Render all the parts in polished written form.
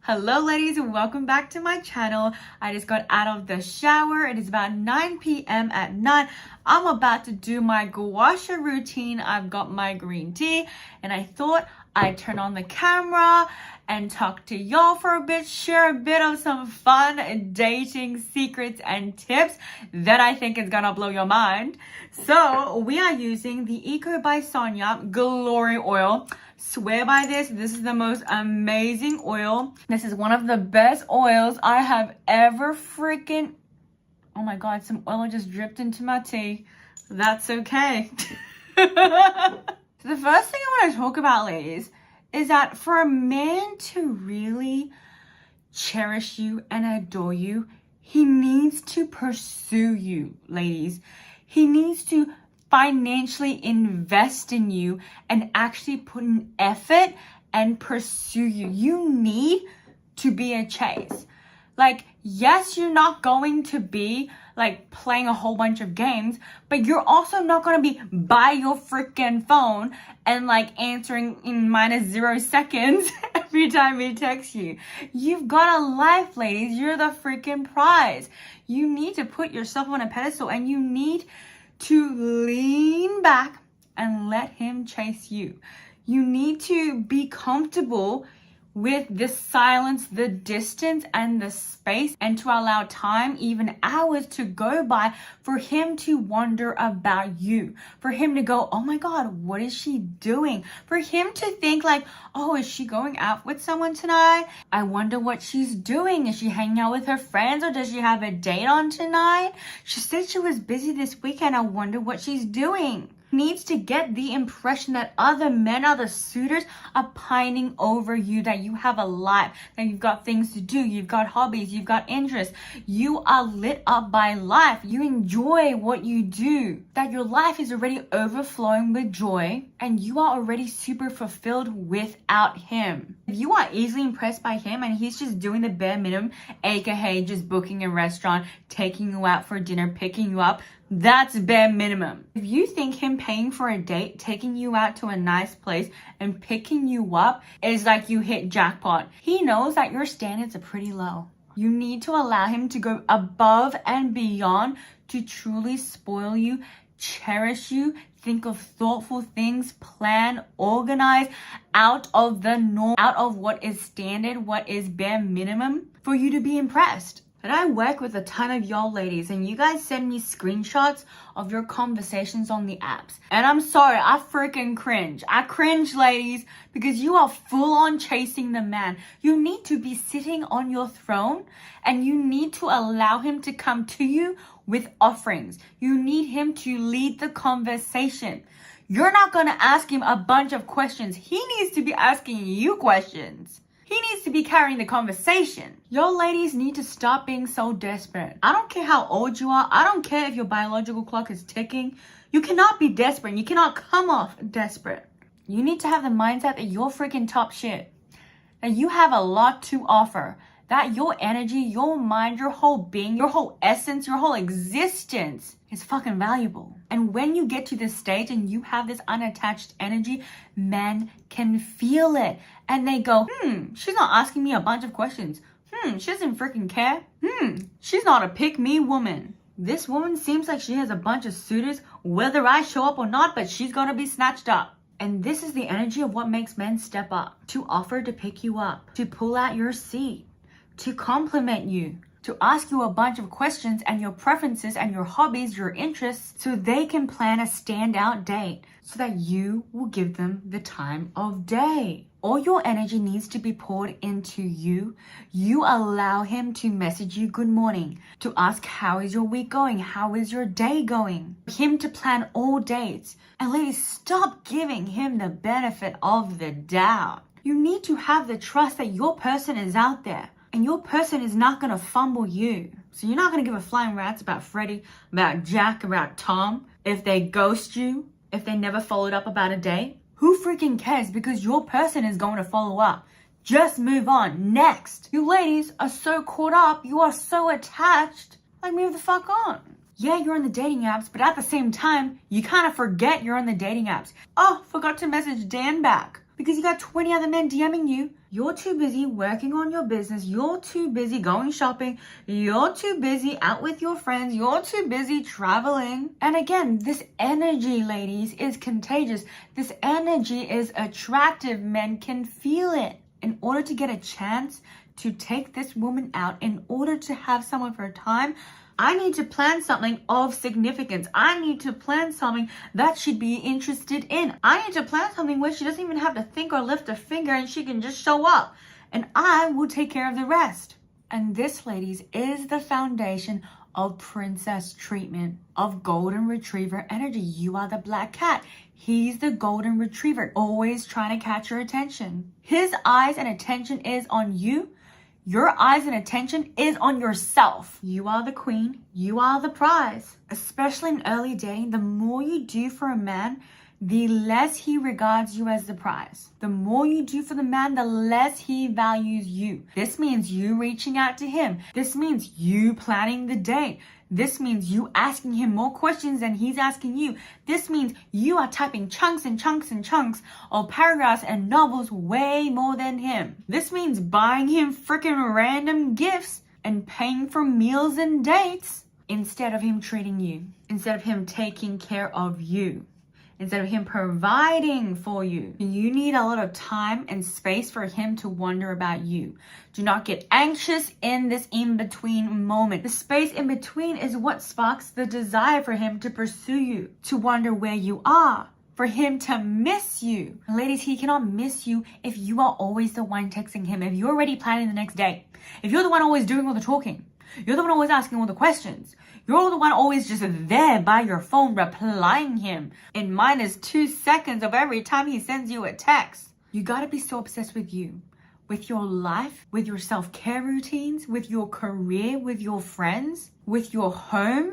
Hello ladies and welcome back to my channel. I just got out of the shower. It is about 9 p.m. at night. I'm about to do my gua sha routine. I've got my green tea and I thought I'd turn on the camera and talk to y'all for a bit, share a bit of some fun dating secrets and tips that I think is gonna blow your mind. So we are using the Eco by Sonia Glory Oil. Swear by this is the most amazing oil. This is one of the best oils I have ever freaking, oh my god, some oil just dripped into my tea. That's okay. So the first thing I want to talk about, ladies, is that for a man to really cherish you and adore you, he needs to pursue you, ladies. He needs to financially invest in you and actually put an effort and pursue you. You need to be a chase. Like, yes, you're not going to be like playing a whole bunch of games, but you're also not going to be by your freaking phone and like answering in -0 seconds every time he texts you. You've got a life, ladies. You're the freaking prize. You need to put yourself on a pedestal and you need to lean back and let him chase you. You need to be comfortable with the silence, the distance, and the space, and to allow time, even hours, to go by for him to wonder about you. For him to go, oh my god, what is she doing? For him to think like, oh, is she going out with someone tonight? I wonder what she's doing. Is she hanging out with her friends or does she have a date on tonight? She said she was busy this weekend. I wonder what she's doing. Needs to get the impression that other men, other suitors are pining over you, that you have a life, that you've got things to do, you've got hobbies, you've got interests, you are lit up by life, you enjoy what you do, that your life is already overflowing with joy and you are already super fulfilled without him. If you are easily impressed by him and he's just doing the bare minimum, aka just booking a restaurant, taking you out for dinner, picking you up, that's bare minimum. If you think him paying for a date, taking you out to a nice place, and picking you up is like you hit jackpot, he knows that your standards are pretty low. You need to allow him to go above and beyond to truly spoil you, cherish you, think of thoughtful things, plan, organize, out of the norm, out of what is standard, what is bare minimum, for you to be impressed. And I work with a ton of y'all ladies and you guys send me screenshots of your conversations on the apps. And I'm sorry, I freaking cringe. I cringe, ladies, because you are full on chasing the man. You need to be sitting on your throne and you need to allow him to come to you with offerings. You need him to lead the conversation. You're not going to ask him a bunch of questions. He needs to be asking you questions. He needs to be carrying the conversation. Y'all ladies need to stop being so desperate. I don't care how old you are. I don't care if your biological clock is ticking. You cannot be desperate. You cannot come off desperate. You need to have the mindset that you're freaking top shit. That you have a lot to offer. That your energy, your mind, your whole being, your whole essence, your whole existence is fucking valuable. And when you get to this stage and you have this unattached energy, men can feel it. And they go, she's not asking me a bunch of questions. She doesn't freaking care. She's not a pick-me woman. This woman seems like she has a bunch of suitors, whether I show up or not, but she's gonna be snatched up. And this is the energy of what makes men step up. To offer to pick you up. To pull out your seat. To compliment you, to ask you a bunch of questions and your preferences and your hobbies, your interests, so they can plan a standout date so that you will give them the time of day. All your energy needs to be poured into you. You allow him to message you good morning, to ask how is your week going, how is your day going, him to plan all dates. And ladies, stop giving him the benefit of the doubt. You need to have the trust that your person is out there. And your person is not going to fumble you. So you're not going to give a flying rat's about Freddie, about Jack, about Tom. If they ghost you, if they never followed up about a date, who freaking cares? Because your person is going to follow up. Just move on. Next. You ladies are so caught up. You are so attached. Like, move the fuck on. Yeah, you're on the dating apps, but at the same time, you kind of forget you're on the dating apps. Oh, forgot to message Dan back. because you got 20 other men DMing you. You're too busy working on your business. You're too busy going shopping. You're too busy out with your friends. You're too busy traveling. And again, this energy, ladies, is contagious. This energy is attractive. Men can feel it. In order to get a chance to take this woman out, in order to have someone for a time, I need to plan something of significance. I need to plan something that she'd be interested in. I need to plan something where she doesn't even have to think or lift a finger and she can just show up. And I will take care of the rest. And this, ladies, is the foundation of princess treatment, of golden retriever energy. You are the black cat. He's the golden retriever, always trying to catch your attention. His eyes and attention is on you. Your eyes and attention is on yourself. You are the queen. You are the prize. Especially in early dating, the more you do for a man, the less he regards you as the prize. The more you do for the man, the less he values you. This means you reaching out to him. This means you planning the date. This means you asking him more questions than he's asking you. This means you are typing chunks and chunks and chunks of paragraphs and novels way more than him. This means buying him freaking random gifts and paying for meals and dates instead of him treating you, instead of him taking care of you, instead of him providing for you. You need a lot of time and space for him to wonder about you. Do not get anxious in this in-between moment. The space in between is what sparks the desire for him to pursue you, to wonder where you are, for him to miss you. Ladies, he cannot miss you if you are always the one texting him, if you're already planning the next day, if you're the one always doing all the talking, you're the one always asking all the questions, you're the one always just there by your phone replying him in -2 seconds of every time he sends you a text. You gotta be so obsessed with you, with your life, with your self-care routines, with your career, with your friends, with your home,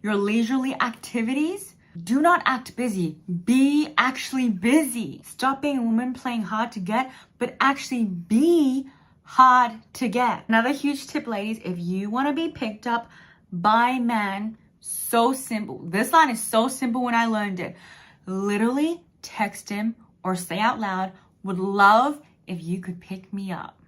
your leisurely activities. Do not act busy. Be actually busy. Stop being a woman playing hard to get, but actually be hard to get. Another huge tip, ladies, if you want to be picked up by man, so simple. This line is so simple when I learned it. Literally text him or say out loud, would love if you could pick me up.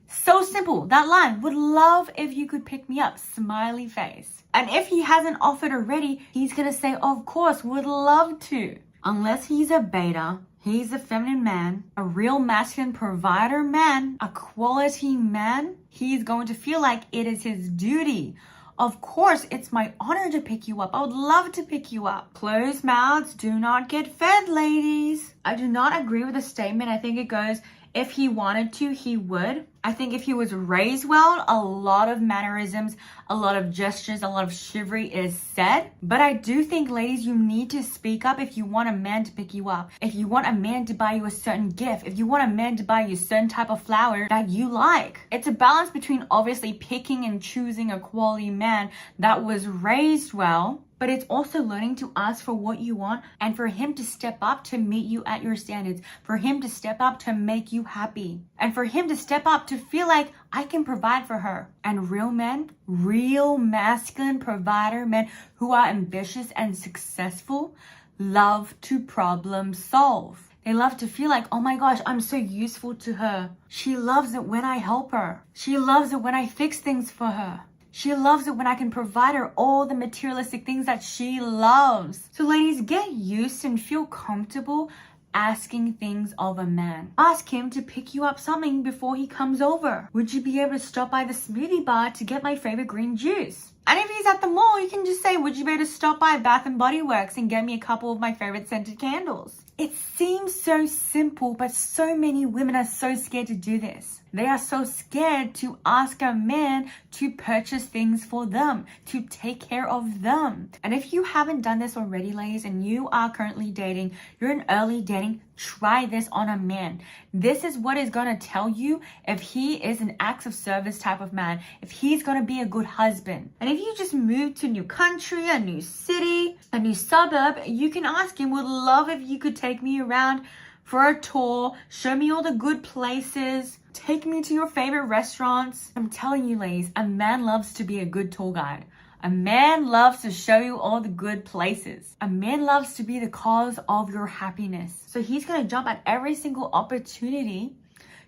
So simple. That line, would love if you could pick me up. Smiley face. And if he hasn't offered already, he's going to say, of course, would love to. Unless he's a beta, he's a feminine man, a real masculine provider man, a quality man, he's going to feel like it is his duty. Of course, it's my honor to pick you up. I would love to pick you up. Closed mouths do not get fed, ladies. I do not agree with the statement. I think it goes, if he wanted to, he would. I think if he was raised well, a lot of mannerisms, a lot of gestures, a lot of chivalry is said. But I do think, ladies, you need to speak up if you want a man to pick you up. If you want a man to buy you a certain gift. If you want a man to buy you a certain type of flower that you like. It's a balance between obviously picking and choosing a quality man that was raised well, but it's also learning to ask for what you want and for him to step up to meet you at your standards, for him to step up to make you happy, and for him to step up to feel like I can provide for her. And real men, real masculine provider men who are ambitious and successful love to problem solve. They love to feel like, oh my gosh, I'm so useful to her. She loves it when I help her. She loves it when I fix things for her. She loves it when I can provide her all the materialistic things that she loves. So ladies, get used and feel comfortable asking things of a man. Ask him to pick you up something before he comes over. Would you be able to stop by the smoothie bar to get my favorite green juice? And if he's at the mall, you can just say, would you be able to stop by Bath & Body Works and get me a couple of my favorite scented candles? It seems so simple, but so many women are so scared to do this. They are so scared to ask a man to purchase things for them, to take care of them. And if you haven't done this already, ladies, and you are currently dating, you're in early dating, try this on a man. This is what is going to tell you if he is an acts of service type of man, if he's going to be a good husband. And if you just moved to a new country, a new city, a new suburb, you can ask him, would love if you could take me around for a tour, show me all the good places, take me to your favorite restaurants. I'm telling you, ladies, a man loves to be a good tour guide. A man loves to show you all the good places. A man loves to be the cause of your happiness. So he's going to jump at every single opportunity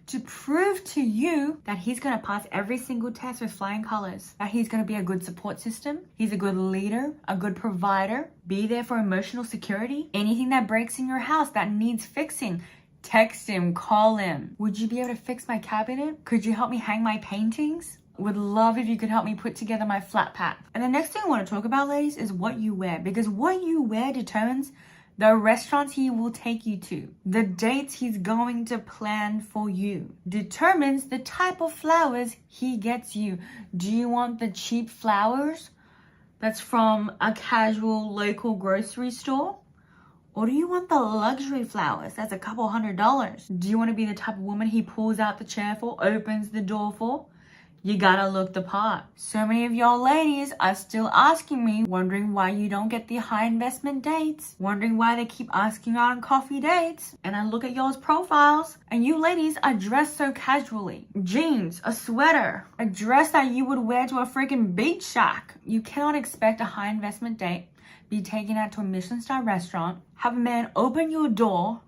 to prove to you that he's going to pass every single test with flying colors, that he's going to be a good support system, he's a good leader, a good provider, be there for emotional security. Anything that breaks in your house that needs fixing, text him, call him. Would you be able to fix my cabinet? Could you help me hang my paintings? Would love if you could help me put together my flat pack. And the next thing I want to talk about, ladies, is what you wear, because what you wear determines the restaurants he will take you to, the dates he's going to plan for you, determines the type of flowers he gets you. Do you want the cheap flowers that's from a casual local grocery store? Or do you want the luxury flowers that's a couple $100? Do you want to be the type of woman he pulls out the chair for, opens the door for? You gotta look the part. So many of y'all ladies are still asking me, wondering why you don't get the high investment dates, wondering why they keep asking you out on coffee dates. And I look at y'all's profiles, and you ladies are dressed so casually. Jeans, a sweater, a dress that you would wear to a freaking beach shack. You cannot expect a high investment date, be taken out to a Michelin star restaurant, have a man open your door,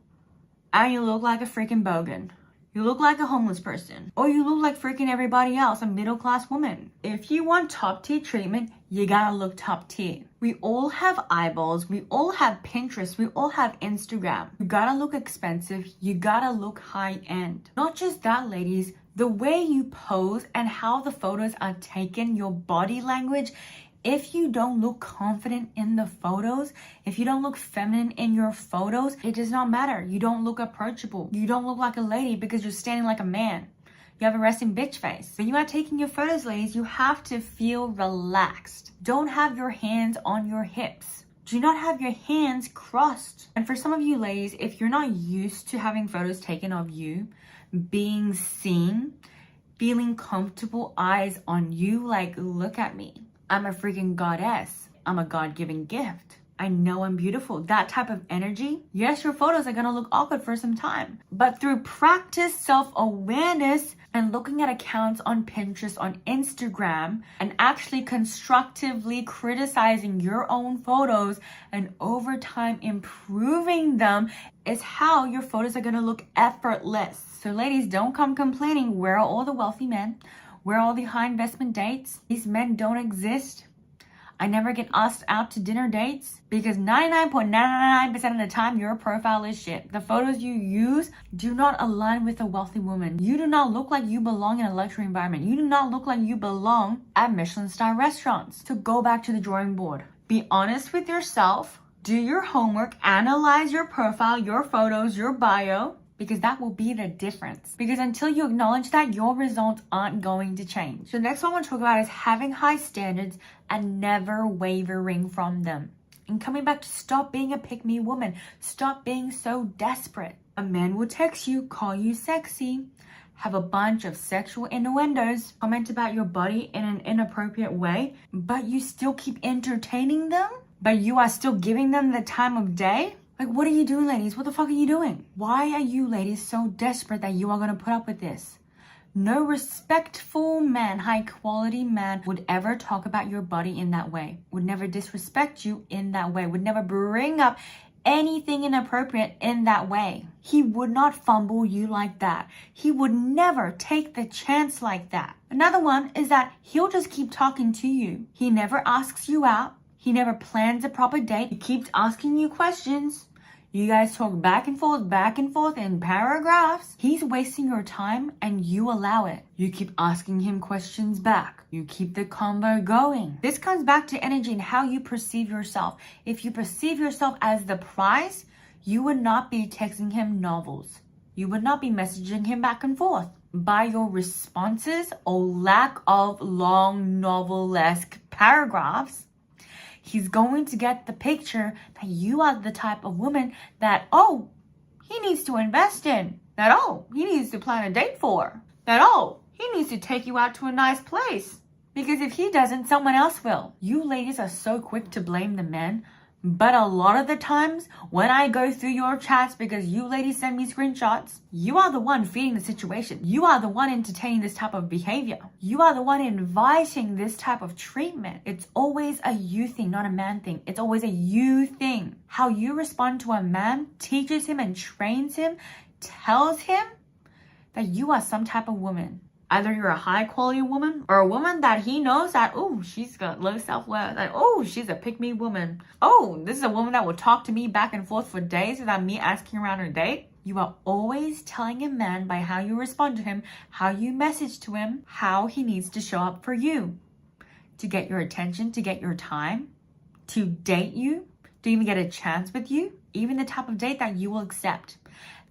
and you look like a freaking bogan. You look like a homeless person. Or you look like freaking everybody else, a middle-class woman. If you want top-tier treatment, you gotta look top-tier. We all have eyeballs. We all have Pinterest. We all have Instagram. You gotta look expensive. You gotta look high-end. Not just that, ladies. The way you pose and how the photos are taken, your body language. If you don't look confident in the photos, if you don't look feminine in your photos, it does not matter. You don't look approachable. You don't look like a lady because you're standing like a man. You have a resting bitch face. When you are taking your photos, ladies, you have to feel relaxed. Don't have your hands on your hips. Do not have your hands crossed. And for some of you ladies, if you're not used to having photos taken of you, being seen, feeling comfortable, eyes on you, like, look at me. I'm a freaking goddess. I'm a God-given gift. I know I'm beautiful. That type of energy. Yes, your photos are going to look awkward for some time. But through practice, self-awareness, and looking at accounts on Pinterest, on Instagram, and actually constructively criticizing your own photos and over time improving them is how your photos are going to look effortless. So ladies, don't come complaining. Where are all the wealthy men? Where are all the high investment dates? These men don't exist. I never get asked out to dinner dates because 99.999% of the time your profile is shit. The photos you use do not align with a wealthy woman. You do not look like you belong in a luxury environment. You do not look like you belong at Michelin star restaurants. So go back to the drawing board. Be honest with yourself. Do your homework. Analyze your profile, your photos, your bio. Because that will be the difference. Because until you acknowledge that, your results aren't going to change. The next one I want to talk about is having high standards and never wavering from them. And coming back to stop being a pick-me woman. Stop being so desperate. A man will text you, call you sexy, have a bunch of sexual innuendos, comment about your body in an inappropriate way, but you still keep entertaining them? But you are still giving them the time of day? Like, what are you doing, ladies? What the fuck are you doing? Why are you ladies so desperate that you are going to put up with this? No respectful man, high quality man would ever talk about your body in that way, would never disrespect you in that way, would never bring up anything inappropriate in that way. He would not fumble you like that. He would never take the chance like that. Another one is that he'll just keep talking to you. He never asks you out. He never plans a proper date. He keeps asking you questions. You guys talk back and forth in paragraphs. He's wasting your time and you allow it. You keep asking him questions back. You keep the convo going. This comes back to energy and how you perceive yourself. If you perceive yourself as the prize, you would not be texting him novels. You would not be messaging him back and forth. By your responses or lack of long novel-esque paragraphs, he's going to get the picture that you are the type of woman that, oh, he needs to invest in. That, oh, he needs to plan a date for. That, oh, he needs to take you out to a nice place. Because if he doesn't, someone else will. You ladies are so quick to blame the men, But a lot of the times when I go through your chats, because you ladies send me screenshots, you are the one feeding the situation. You are the one entertaining this type of behavior. You are the one inviting this type of treatment. It's always a you thing, not a man thing. It's always a you thing. How you respond to a man teaches him and trains him, tells him that you are some type of woman. Either you're a high quality woman or a woman that he knows that, oh, she's got low self-worth. Like, oh, she's a pick-me woman. Oh, this is a woman that will talk to me back and forth for days without me asking her out on a date. You are always telling a man by how you respond to him, how you message to him, how he needs to show up for you. To get your attention, to get your time, to date you, to even get a chance with you, even the type of date that you will accept.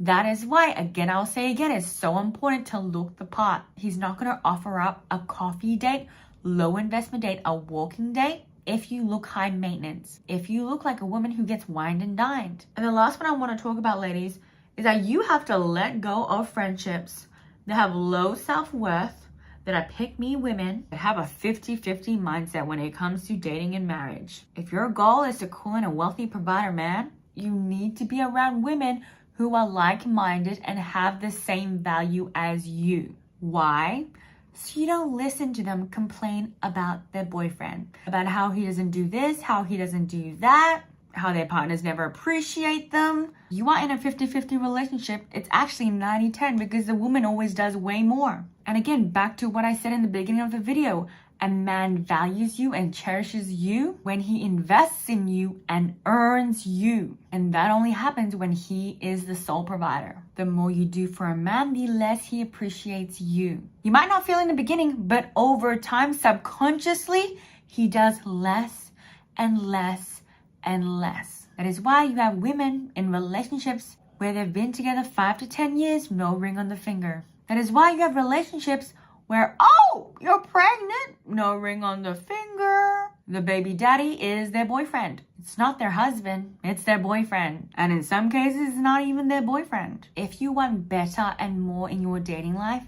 That is why, again, I'll say again, it's so important to look the part. He's not going to offer up a coffee date, low investment date, a walking date if you look high maintenance, if you look like a woman who gets wined and dined. And the last one I want to talk about, ladies, is that you have to let go of friendships that have low self-worth, that are pick-me women, that have a 50-50 mindset when it comes to dating and marriage. If your goal is to call in a wealthy provider man, you need to be around women who are like-minded and have the same value as you. Why? So you don't listen to them complain about their boyfriend, about how he doesn't do this, how he doesn't do that, how their partners never appreciate them. You are in a 50-50 relationship. It's actually 90-10 because the woman always does way more. And again, back to what I said in the beginning of the video, a man values you and cherishes you when he invests in you and earns you. And that only happens when he is the sole provider. The more you do for a man, the less he appreciates you. You might not feel in the beginning, but over time, subconsciously, he does less and less and less. That is why you have women in relationships where they've been together 5 to 10 years, no ring on the finger. That is why you have relationships where, oh, you're pregnant, no ring on the finger. The baby daddy is their boyfriend. It's not their husband, it's their boyfriend. And in some cases, it's not even their boyfriend. If you want better and more in your dating life,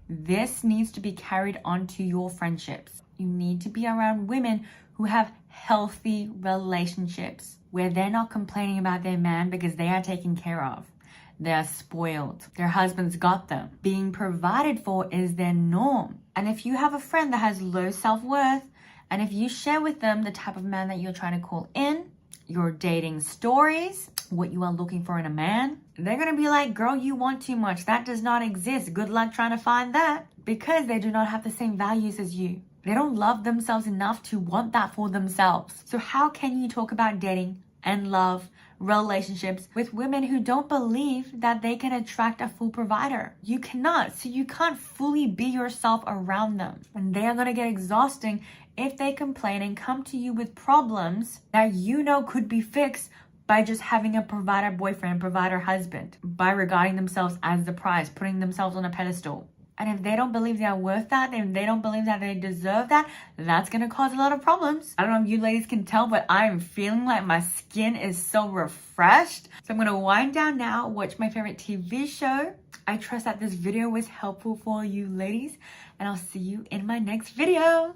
this needs to be carried onto your friendships. You need to be around women who have healthy relationships where they're not complaining about their man because they are taken care of. They're spoiled. Their husbands got them. Being provided for is their norm. And if you have a friend that has low self-worth, and if you share with them the type of man that you're trying to call in, your dating stories, what you are looking for in a man, they're going to be like, girl, you want too much. That does not exist. Good luck trying to find that, because they do not have the same values as you. They don't love themselves enough to want that for themselves. So how can you talk about dating and love, relationships with women who don't believe that they can attract a full provider? You cannot. So you can't fully be yourself around them. And they are going to get exhausting if they complain and come to you with problems that you know could be fixed by just having a provider boyfriend, provider husband, by regarding themselves as the prize, putting themselves on a pedestal. And if they don't believe they are worth that, if they don't believe that they deserve that, that's going to cause a lot of problems. I don't know if you ladies can tell, but I'm feeling like my skin is so refreshed. So I'm going to wind down now, watch my favorite TV show. I trust that this video was helpful for you ladies, and I'll see you in my next video.